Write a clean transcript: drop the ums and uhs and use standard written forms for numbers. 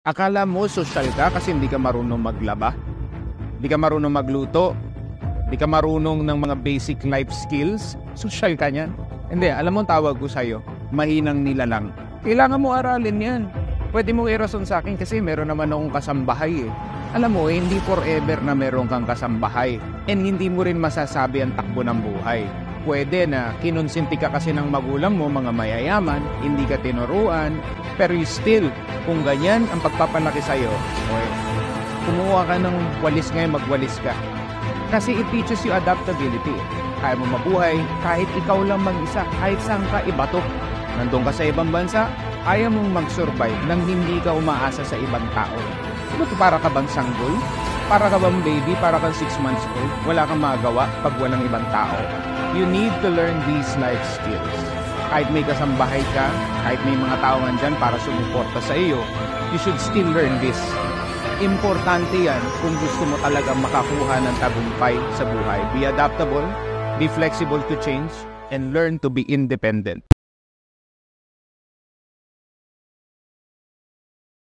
Akala mo sosyal ka kasi hindi ka marunong maglaba, hindi ka marunong magluto, hindi ka marunong ng mga basic life skills, sosyal ka niyan. Hindi, alam mo ang tawag ko sa'yo, mahinang nilalang. Kailangan mo aralin yan. Pwede mo i-rason sa akin kasi meron naman akong kasambahay eh. Alam mo, hindi forever na meron kang kasambahay. And hindi mo rin masasabi ang takbo ng buhay. Pwede na kinonsinti ka kasi ng magulang mo, mga mayayaman, hindi ka tinuruan, pero still, kung ganyan ang pagpapalaki sa'yo, kumuha ka ng walis ngayon, magwalis ka. Kasi it teaches you adaptability. Kaya mo mabuhay kahit ikaw lang mag-isa, kahit saan ka ibato. Nandun ka sa ibang bansa, kaya mong mag-survive nang hindi ka umaasa sa ibang tao. Para ka bang sanggol? Para ka bang baby? Para kang 6 months old? Wala kang magawa pag walang ibang tao. You need to learn these life skills. Kahit may kasambahay ka, kahit may mga tao nandyan para sumuporta sa iyo, you should still learn this. Importante yan kung gusto mo talaga makakuha ng tagumpay sa buhay. Be adaptable, be flexible to change, and learn to be independent.